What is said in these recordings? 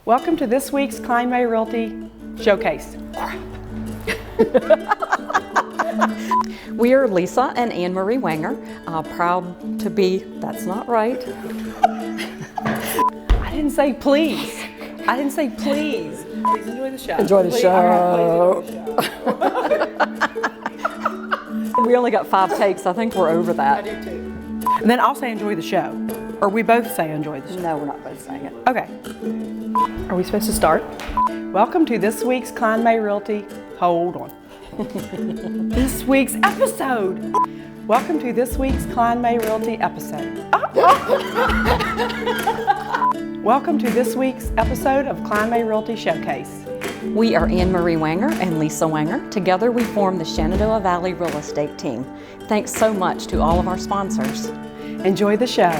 Welcome to this week's Kline May Realty Showcase. We are Lisa and Anne Marie Wenger, proud to be, that's not right. I didn't say please. I didn't say please. Please enjoy the show. Enjoy the Please, show. all right, please enjoy the show. We only got 5 takes, I think we're over that. I do too. And then I'll say enjoy the show. Or we both say enjoy the show. No, we're not both saying it. Okay. Are we supposed to start? Welcome to this week's Kline May Realty. Hold on. This week's episode. Welcome to this week's Kline May Realty episode. Welcome to this week's episode of Kline May Realty Showcase. We are Anne Marie Wenger and Lisa Wenger. Together we form the Shenandoah Valley Real Estate Team. Thanks so much to all of our sponsors. Enjoy the show.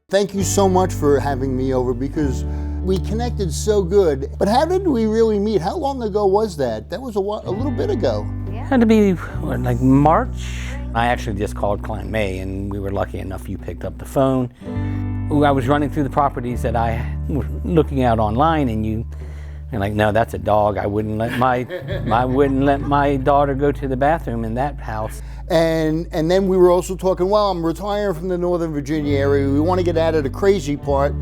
Thank you so much for having me over because we connected so good. But how did we really meet? How long ago was that? That was a little bit ago. Had to be like March. I actually just called Kline May, and we were lucky enough you picked up the phone. I was running through the properties that I was looking at online, and you're like, no, that's a dog. I wouldn't let my daughter go to the bathroom in that house. And then we were also talking, well, I'm retiring from the Northern Virginia area. We want to get out of the crazy part.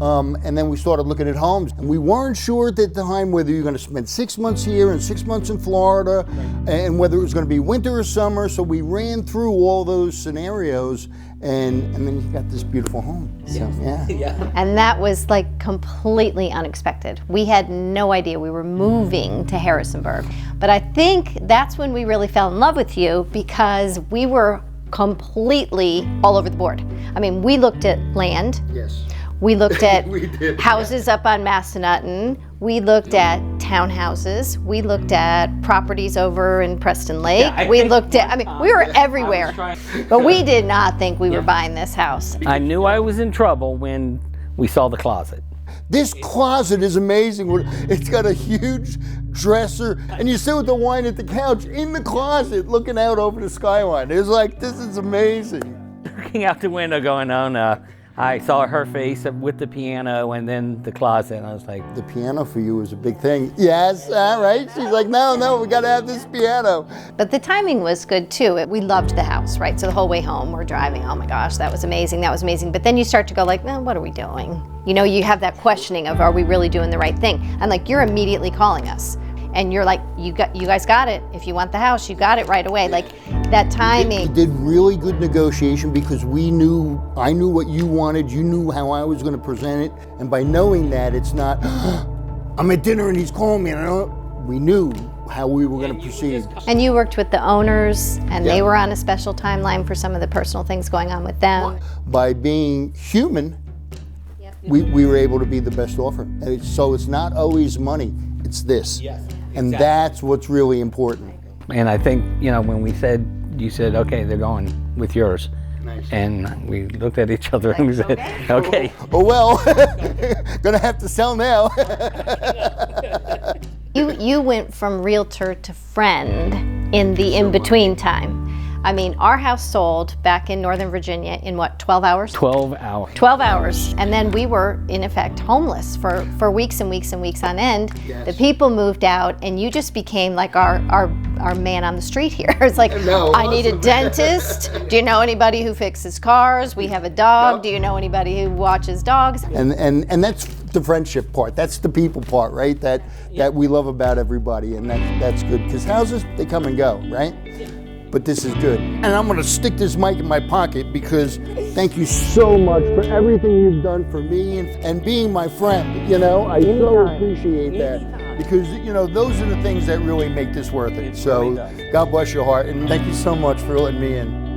And then we started looking at homes. And we weren't sure at the time whether you're going to spend 6 months here and 6 months in Florida, and whether it was going to be winter or summer. So we ran through all those scenarios, and then you got this beautiful home. So, yeah. And that was like completely unexpected. We had no idea we were moving to Harrisonburg. But I think that's when we really fell in love with you, because we were completely all over the board. I mean, we looked at land. Yes. We looked at We did. houses up on Massanutten. We looked at townhouses. We looked at properties over in Preston Lake. We looked at, we were everywhere. But we did not think we were buying this house. I knew I was in trouble when we saw the closet. This closet is amazing. It's got a huge dresser, and you sit with the wine at the couch in the closet looking out over the skyline. It's like, this is amazing. Looking out the window going, oh no. I saw her face with the piano and then the closet, and I was like... The piano for you is a big thing. Yes, all right. She's like, no, we got to have this piano. But the timing was good too. We loved the house, right? So the whole way home, we're driving, oh my gosh, that was amazing, that was amazing. But then you start to go like, what are we doing? You know, you have that questioning of, are we really doing the right thing? And like, you're immediately calling us. And you're like, you guys got it. If you want the house, you got it right away. Like that timing. We did really good negotiation because I knew what you wanted, you knew how I was going to present it. And by knowing that, it's not, I'm at dinner and he's calling me. We knew how we were going to proceed. And you worked with the owners, and they were on a special timeline for some of the personal things going on with them. By being human, we were able to be the best offer. And so it's not always money, it's this. Yes. And that's what's really important. And I think, when you said, okay, they're going with yours. Nice. And we looked at each other and we said, okay. Oh well, gonna have to sell now. You went from realtor to friend in the in-between time. I mean, our house sold back in Northern Virginia in what, 12 hours? 12 hours. 12 hours. And then we were, in effect, homeless for weeks and weeks and weeks on end. Yes. The people moved out, and you just became like our man on the street here. It's like, I need a dentist. Do you know anybody who fixes cars? We have a dog. Yep. Do you know anybody who watches dogs? And that's the friendship part. That's the people part, right? That we love about everybody, and that's good. Because houses, they come and go, right? But this is good. And I'm gonna stick this mic in my pocket because thank you so much for everything you've done for me and being my friend. I so appreciate that because those are the things that really make this worth it. So God bless your heart, and thank you so much for letting me in.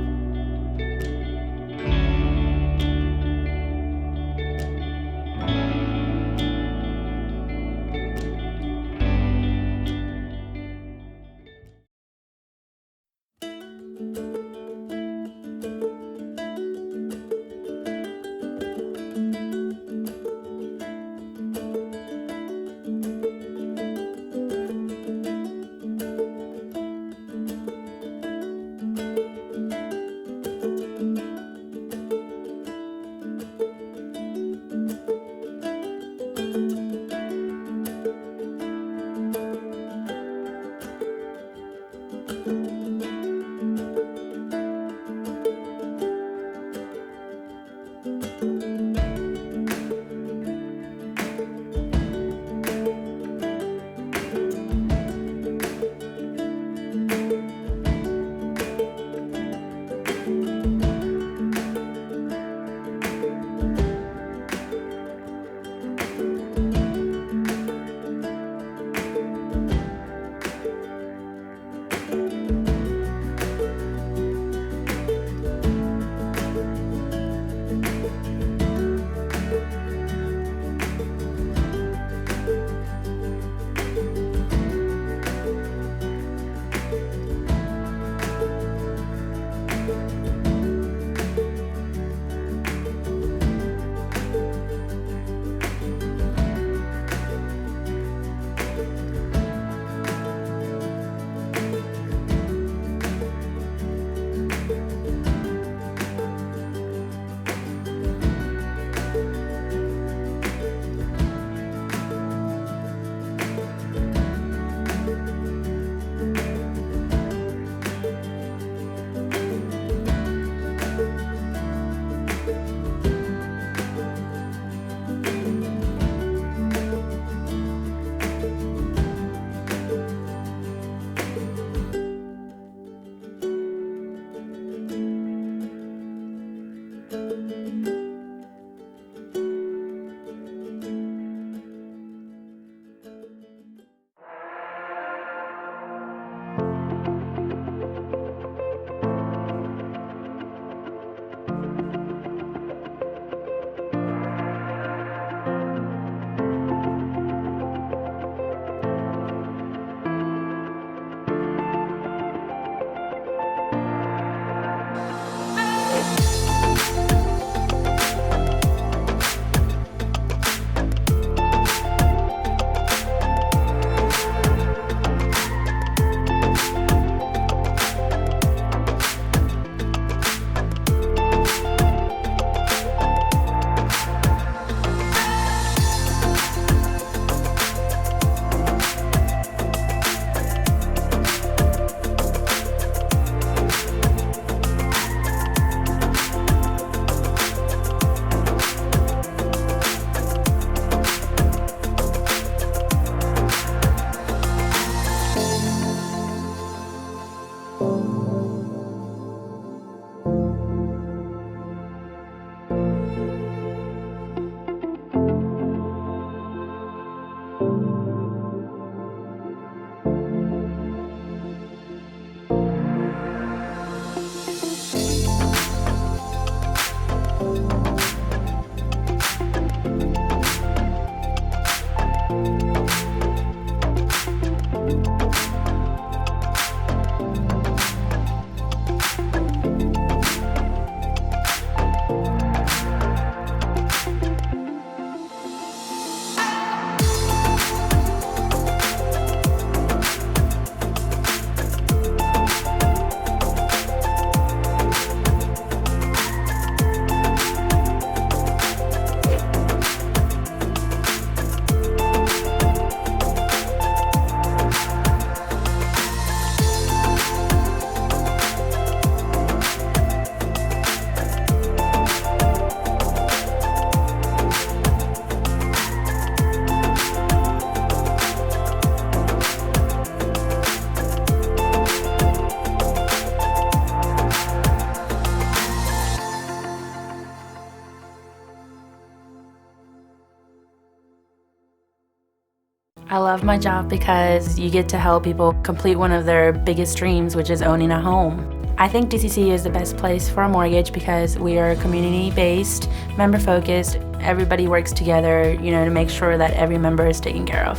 I love my job because you get to help people complete one of their biggest dreams, which is owning a home. I think DCC is the best place for a mortgage because we are community-based, member-focused. Everybody works together, to make sure that every member is taken care of.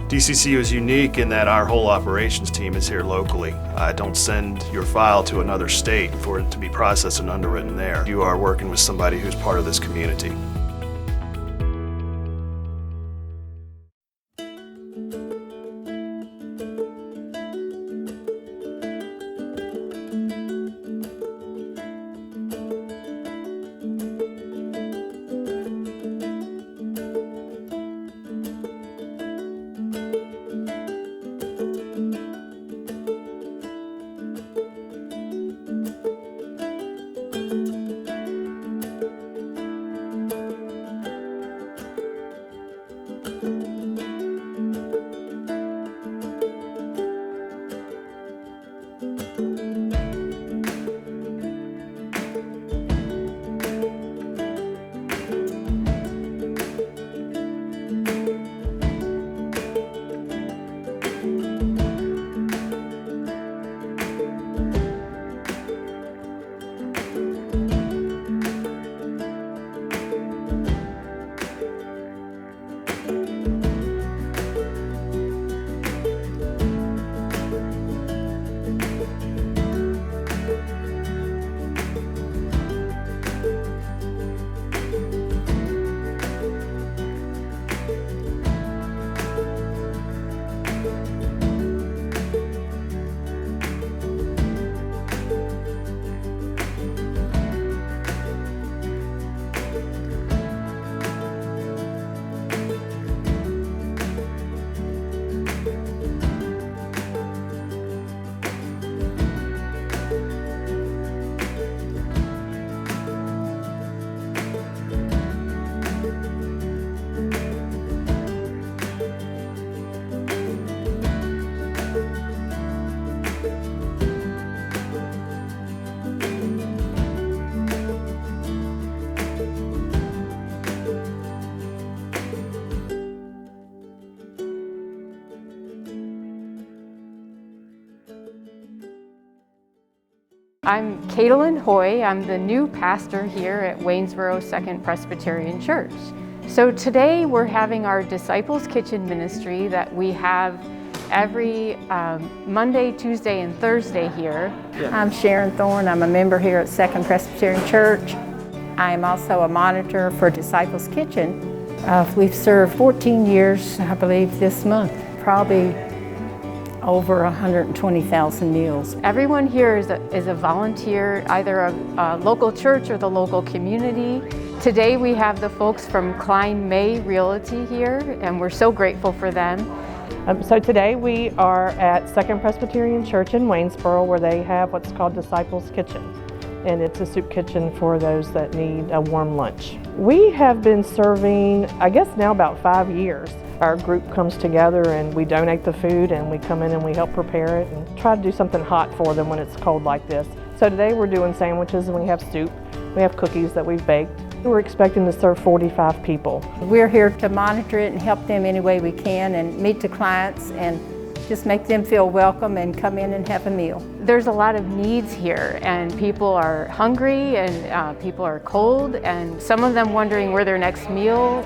DCC is unique in that our whole operations team is here locally. Don't send your file to another state for it to be processed and underwritten there. You are working with somebody who's part of this community. I'm Caitlin Hoy. I'm the new pastor here at Waynesboro Second Presbyterian Church. So today we're having our Disciples Kitchen ministry that we have every Monday, Tuesday, and Thursday here. I'm Sharon Thorne. I'm a member here at Second Presbyterian Church. I am also a monitor for Disciples Kitchen. We've served 14 years, I believe, this month. Probably over 120,000 meals. Everyone here is a volunteer, either a local church or the local community. Today we have the folks from Kline May Realty here, and we're so grateful for them. So today we are at Second Presbyterian Church in Waynesboro, where they have what's called Disciples Kitchen. And it's a soup kitchen for those that need a warm lunch. We have been serving, I guess now about 5 years. Our group comes together and we donate the food and we come in and we help prepare it and try to do something hot for them when it's cold like this. So today we're doing sandwiches and we have soup. We have cookies that we've baked. We're expecting to serve 45 people. We're here to monitor it and help them any way we can and meet the clients and just make them feel welcome and come in and have a meal. There's a lot of needs here, and people are hungry and people are cold, and some of them wondering where their next meal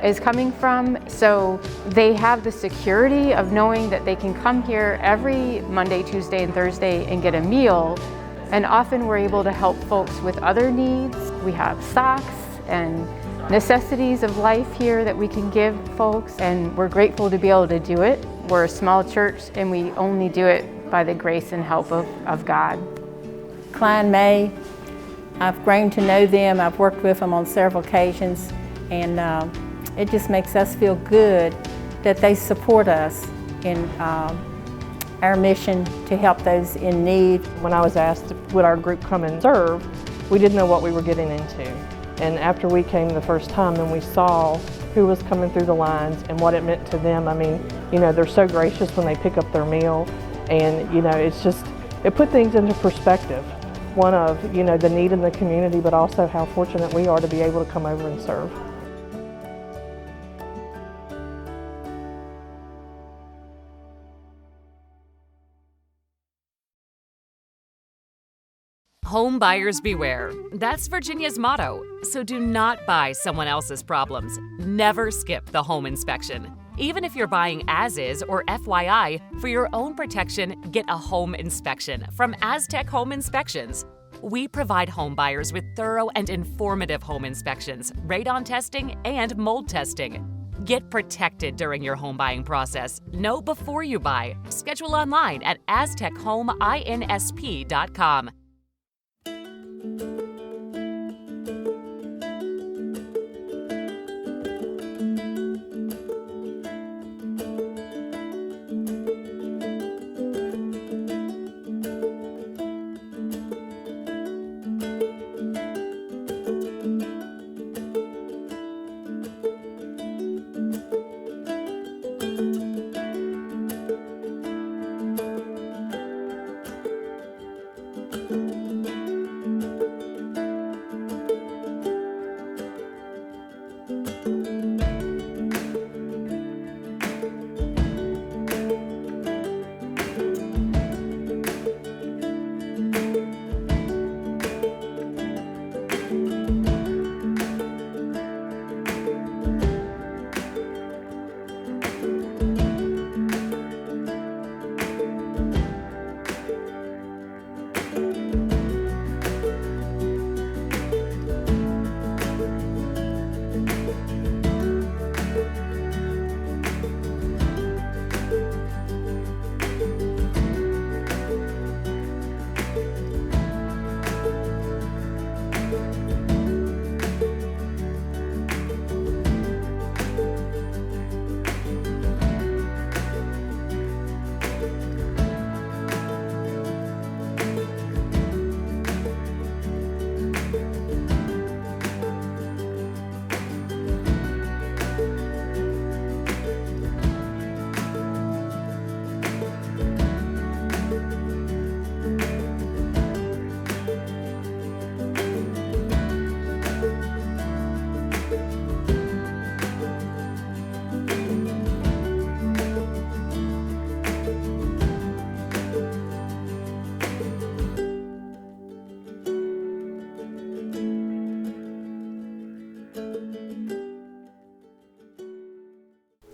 is coming from. So they have the security of knowing that they can come here every Monday, Tuesday, and Thursday and get a meal. And often we're able to help folks with other needs. We have socks and necessities of life here that we can give folks, and we're grateful to be able to do it. We're a small church and we only do it by the grace and help of God. Kline May, I've grown to know them. I've worked with them on several occasions, and it just makes us feel good that they support us in our mission to help those in need. When I was asked would our group come and serve, we didn't know what we were getting into. And after we came the first time and we saw who was coming through the lines and what it meant to them, I mean, you know, they're so gracious when they pick up their meal, and you know, it put things into perspective. One of, you know, the need in the community, but also how fortunate we are to be able to come over and serve. Home buyers beware. That's Virginia's motto. So do not buy someone else's problems. Never skip the home inspection. Even if you're buying as is or FYI, for your own protection, get a home inspection from Aztec Home Inspections. We provide home buyers with thorough and informative home inspections, radon testing, and mold testing. Get protected during your home buying process. Know before you buy. Schedule online at aztechomeInsp.com.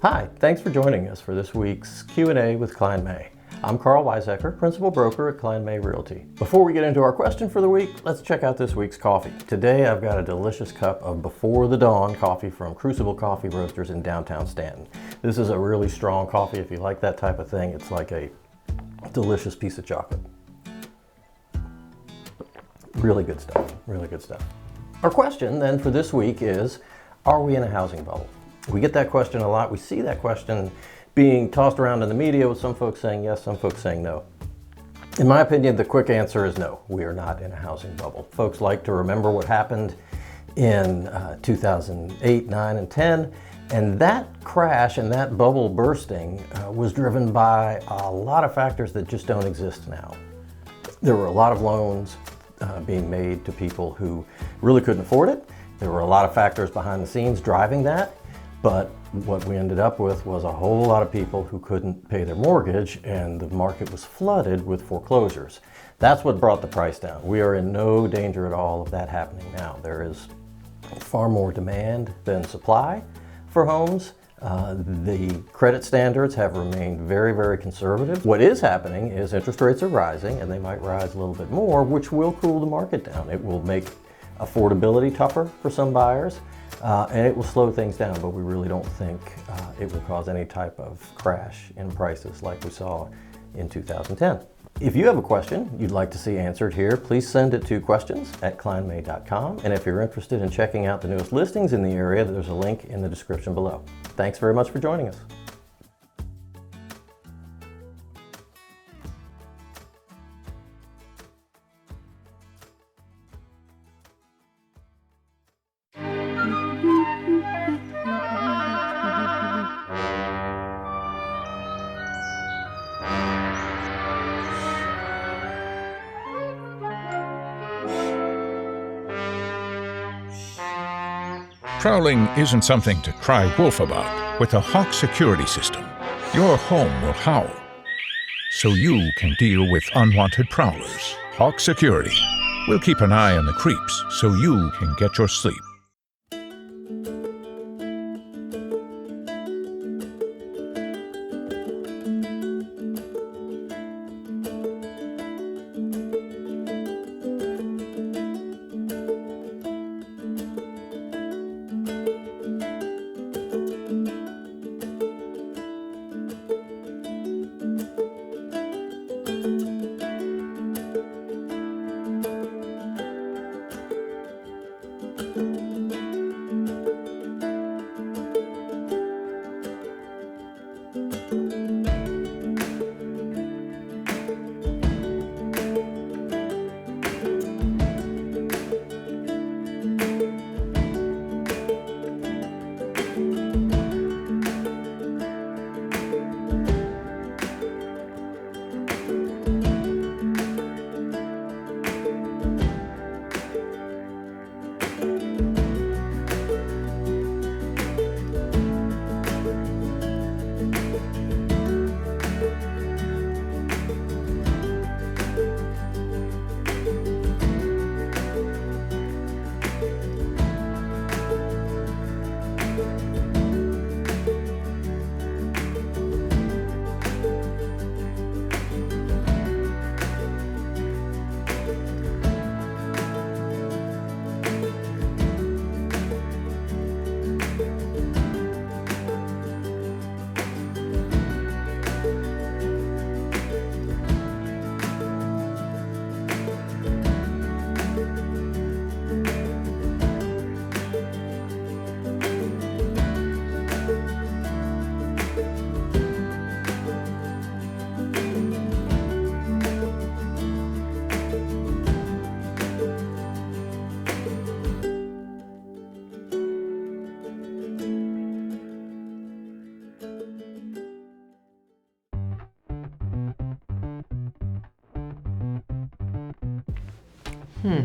Hi, thanks for joining us for this week's Q&A with Kline May. I'm Karl Waizecker, Principal Broker at Kline May Realty. Before we get into our question for the week, let's check out this week's coffee. Today I've got a delicious cup of Before the Dawn coffee from Crucible Coffee Roasters in downtown Stanton. This is a really strong coffee. If you like that type of thing, it's like a delicious piece of chocolate. Really good stuff, really good stuff. Our question then for this week is, are we in a housing bubble? We get that question a lot. We see that question being tossed around in the media with some folks saying yes, some folks saying no. In my opinion, the quick answer is no, we are not in a housing bubble. Folks like to remember what happened in 2008, 9, and 10, and that crash and that bubble bursting was driven by a lot of factors that just don't exist now. There were a lot of loans being made to people who really couldn't afford it. There were a lot of factors behind the scenes driving that. But what we ended up with was a whole lot of people who couldn't pay their mortgage, and the market was flooded with foreclosures. That's what brought the price down. We are in no danger at all of that happening now. There is far more demand than supply for homes. The credit standards have remained very, very conservative. What is happening is interest rates are rising, and they might rise a little bit more, which will cool the market down. It will make affordability tougher for some buyers. And it will slow things down, but we really don't think it will cause any type of crash in prices like we saw in 2010. If you have a question you'd like to see answered here, please send it to questions@klinemay.com. And if you're interested in checking out the newest listings in the area, there's a link in the description below. Thanks very much for joining us. Prowling isn't something to cry wolf about. With a Hawk security system, your home will howl, so you can deal with unwanted prowlers. Hawk Security will keep an eye on the creeps, so you can get your sleep.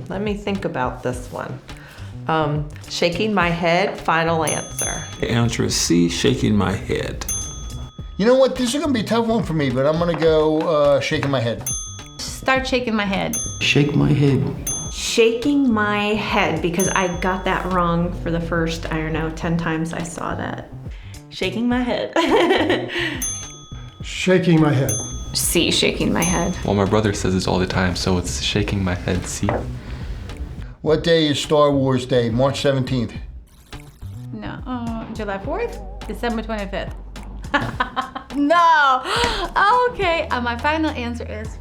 Let me think about this one. Shaking my head, final answer. The answer is C, shaking my head. You know what? This is going to be a tough one for me, but I'm going to go shaking my head. Start shaking my head. Shake my head. Shaking my head because I got that wrong for the first, I don't know, 10 times I saw that. shaking my head. Shaking my head. C, shaking my head. Well, my brother says this all the time, so it's shaking my head, C. What day is Star Wars Day? March 17th. No, July 4th? December 25th. No! Okay, my final answer is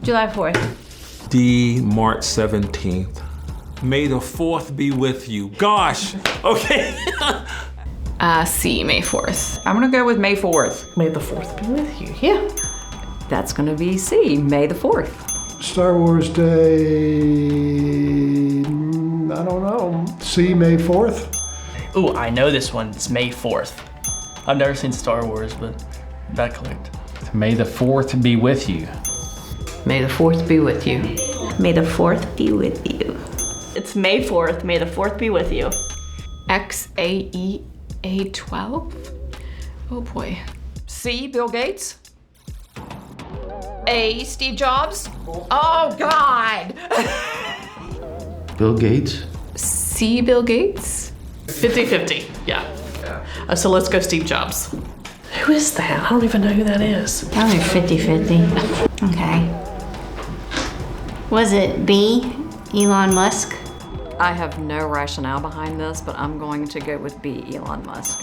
July 4th. D, March 17th. May the 4th be with you. Gosh, okay. C, May 4th. I'm gonna go with May 4th. May the 4th be with you. Yeah. That's gonna be C, May the 4th. Star Wars Day, I don't know. C, May 4th? Ooh, I know this one. It's May 4th. I've never seen Star Wars, but that clicked. May the 4th be with you. May the 4th be with you. May the 4th be with you. It's May 4th. May the 4th be with you. XAEA12? Oh boy. C, Bill Gates. A, Steve Jobs? Oh God! Bill Gates? C, Bill Gates? 50-50, yeah. So let's go Steve Jobs. Who is that? I don't even know who that is. Probably 50-50. Okay. Was it B, Elon Musk? I have no rationale behind this, but I'm going to go with B, Elon Musk.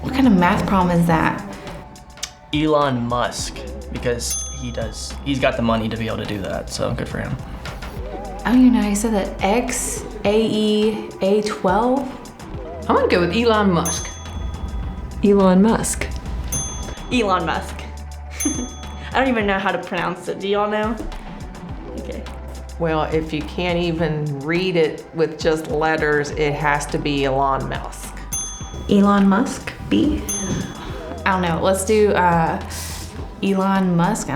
What kind of math problem is that? Elon Musk, because he's got the money to be able to do that, so good for him. Oh, you know, he said that XAEA12? I'm gonna go with Elon Musk. Elon Musk. Elon Musk. I don't even know how to pronounce it. Do y'all know? Okay. Well, if you can't even read it with just letters, it has to be Elon Musk. Elon Musk, B? I don't know. Let's do Elon Musk.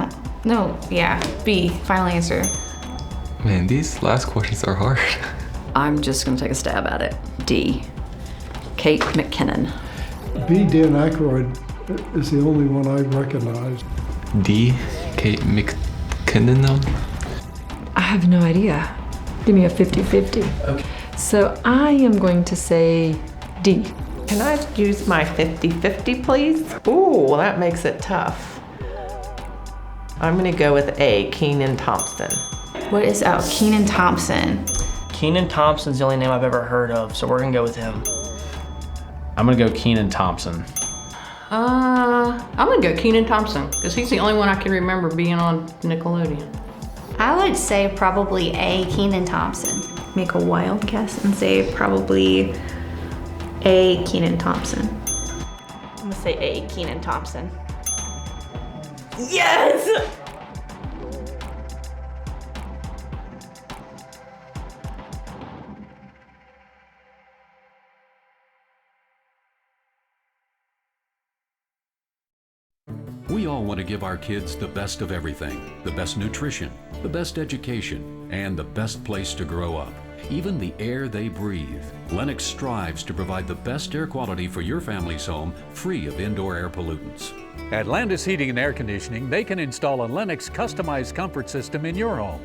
B. Final answer. Man, these last questions are hard. I'm just gonna take a stab at it. D, Kate McKinnon. B, Dan Aykroyd is the only one I recognize. D, Kate McKinnon though? I have no idea. Give me a 50-50. Okay. So I am going to say D. Can I use my 50-50, please? Ooh, well, that makes it tough. I'm gonna go with A, Kenan Thompson. What is Kenan Thompson? Kenan Thompson's the only name I've ever heard of, so we're gonna go with him. I'm gonna go Kenan Thompson. I'm gonna go Kenan Thompson, because he's the only one I can remember being on Nickelodeon. I would say probably A, Kenan Thompson. Make a wild guess and say probably A, Kenan Thompson. I'm gonna say A, Kenan Thompson. Yes! We all want to give our kids the best of everything, the best nutrition, the best education, and the best place to grow up. Even the air they breathe. Lennox strives to provide the best air quality for your family's home, free of indoor air pollutants. At Landis Heating and Air Conditioning, they can install a Lennox customized comfort system in your home.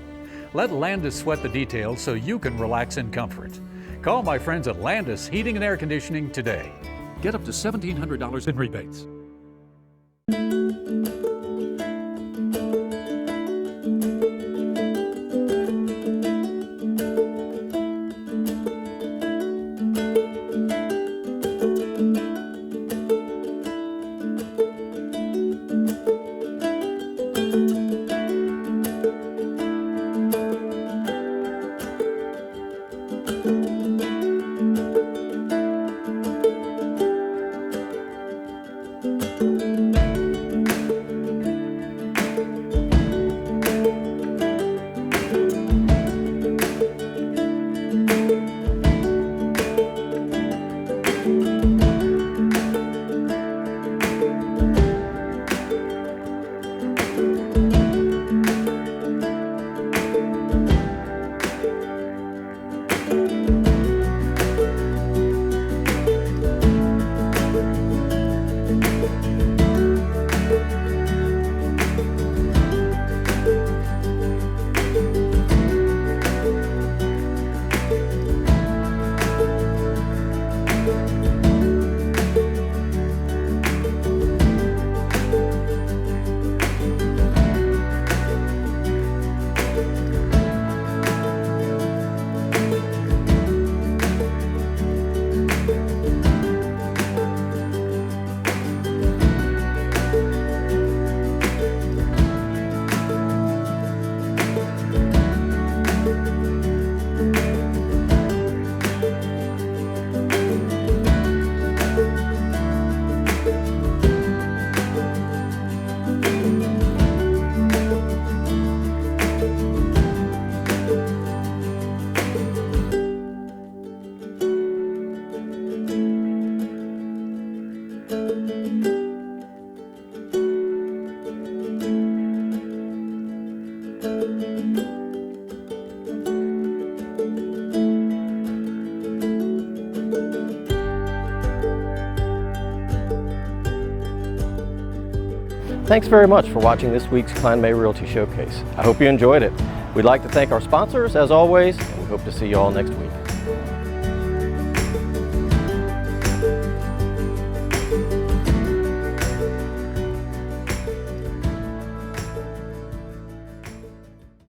Let Landis sweat the details so you can relax in comfort. Call my friends at Landis Heating and Air Conditioning today. Get up to $1,700 in rebates. Thanks very much for watching this week's Kline May Realty Showcase. I hope you enjoyed it. We'd like to thank our sponsors, as always, and we hope to see you all next week.